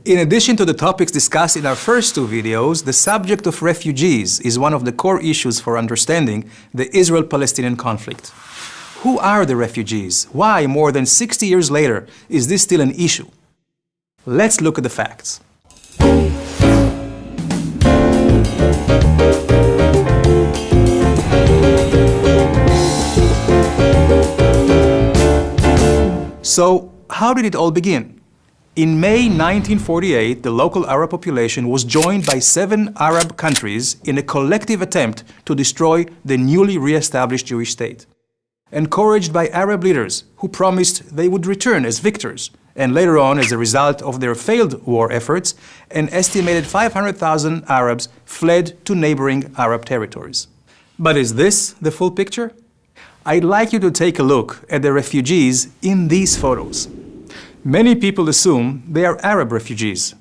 In addition to the topics discussed in our first two videos, the subject of refugees is one of the core issues for understanding the Israel-Palestinian conflict. Who are the refugees? Why, more than 60 years later, is this still an issue? Let's look at the facts. So, how did it all begin? In May 1948, the local Arab population was joined by 7 Arab countries in a collective attempt to destroy the newly re-established Jewish state. Encouraged by Arab leaders who promised they would return as victors, and later on, as a result of their failed war efforts, an estimated 500,000 Arabs fled to neighboring Arab territories. But is this the full picture? I'd like you to take a look at the refugees in these photos. Many people assume they are Arab refugees,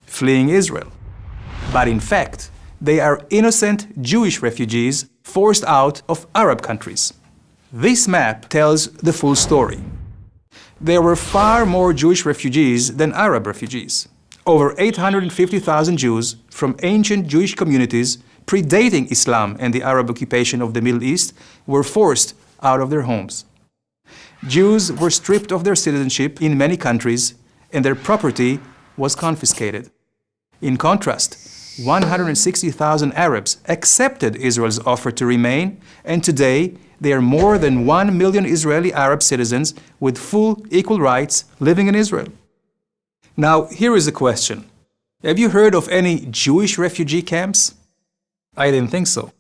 fleeing Israel. But in fact, they are innocent Jewish refugees forced out of Arab countries. This map tells the full story. There were far more Jewish refugees than Arab refugees. Over 850,000 Jews from ancient Jewish communities predating Islam and the Arab occupation of the Middle East were forced out of their homes. Jews were stripped of their citizenship in many countries, and their property was confiscated. In contrast, 160,000 Arabs accepted Israel's offer to remain, and today there are more than 1 million Israeli Arab citizens with full equal rights living in Israel. Now, here is a question. Have you heard of any Jewish refugee camps? I didn't think so.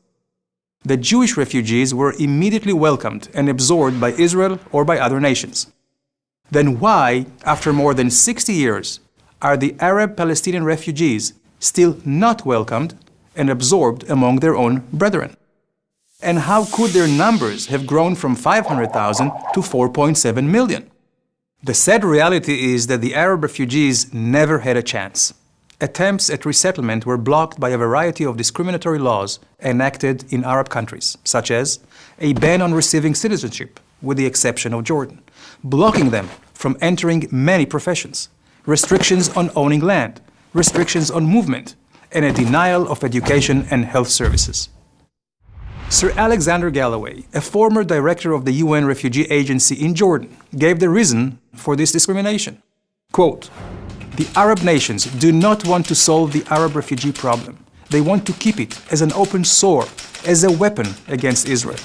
The Jewish refugees were immediately welcomed and absorbed by Israel or by other nations. Then why, after more than 60 years, are the Arab Palestinian refugees still not welcomed and absorbed among their own brethren? And how could their numbers have grown from 500,000 to 4.7 million? The sad reality is that the Arab refugees never had a chance. Attempts at resettlement were blocked by a variety of discriminatory laws enacted in Arab countries, such as a ban on receiving citizenship, with the exception of Jordan, blocking them from entering many professions, restrictions on owning land, restrictions on movement, and a denial of education and health services. Sir Alexander Galloway, a former director of the UN Refugee Agency in Jordan, gave the reason for this discrimination. Quote, "The Arab nations do not want to solve the Arab refugee problem. They want to keep it as an open sore, as a weapon against Israel."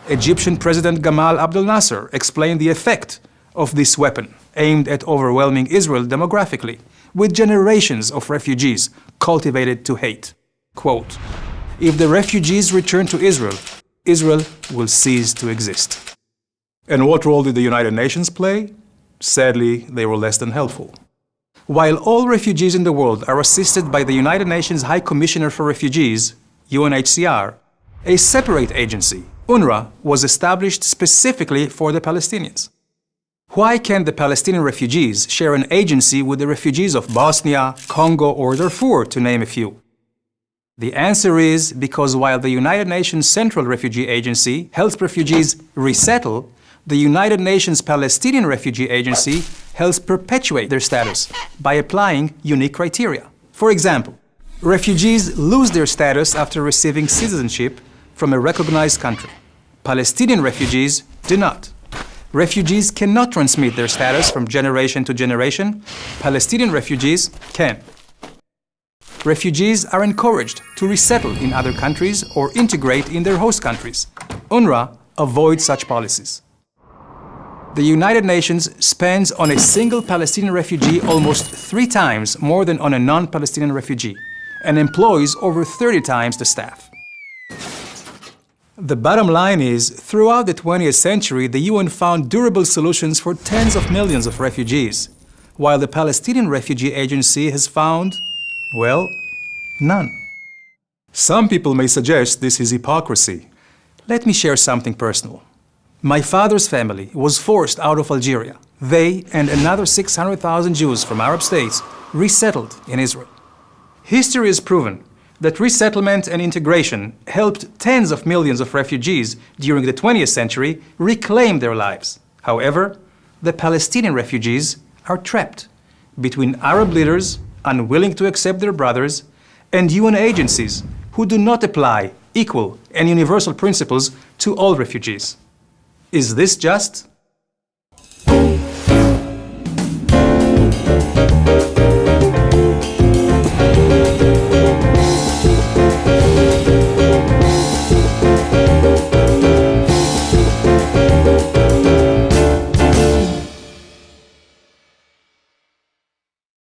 Egyptian President Gamal Abdel Nasser explained the effect of this weapon, aimed at overwhelming Israel demographically, with generations of refugees cultivated to hate. Quote, "If the refugees return to Israel, Israel will cease to exist." And what role did the United Nations play? Sadly, they were less than helpful. While all refugees in the world are assisted by the United Nations High Commissioner for Refugees, UNHCR, a separate agency, UNWRA, was established specifically for the Palestinians. Why can't the Palestinian refugees share an agency with the refugees of Bosnia, Congo, or Darfur, to name a few? The answer is because while the United Nations Central Refugee Agency helps refugees resettle, the United Nations Palestinian Refugee Agency helps perpetuate their status by applying unique criteria. For example, refugees lose their status after receiving citizenship from a recognized country. Palestinian refugees do not. Refugees cannot transmit their status from generation to generation. Palestinian refugees can. Refugees are encouraged to resettle in other countries or integrate in their host countries. UNWRA avoids such policies. The United Nations spends on a single Palestinian refugee almost 3 times more than on a non-Palestinian refugee, and employs over 30 times the staff. The bottom line is, throughout the 20th century, the UN found durable solutions for tens of millions of refugees, while the Palestinian Refugee Agency has found, well, none. Some people may suggest this is hypocrisy. Let me share something personal. My father's family was forced out of Algeria. They and another 600,000 Jews from Arab states resettled in Israel. History has proven that resettlement and integration helped tens of millions of refugees during the 20th century reclaim their lives. However, the Palestinian refugees are trapped, between Arab leaders unwilling to accept their brothers and UN agencies who do not apply equal and universal principles to all refugees. Is this just?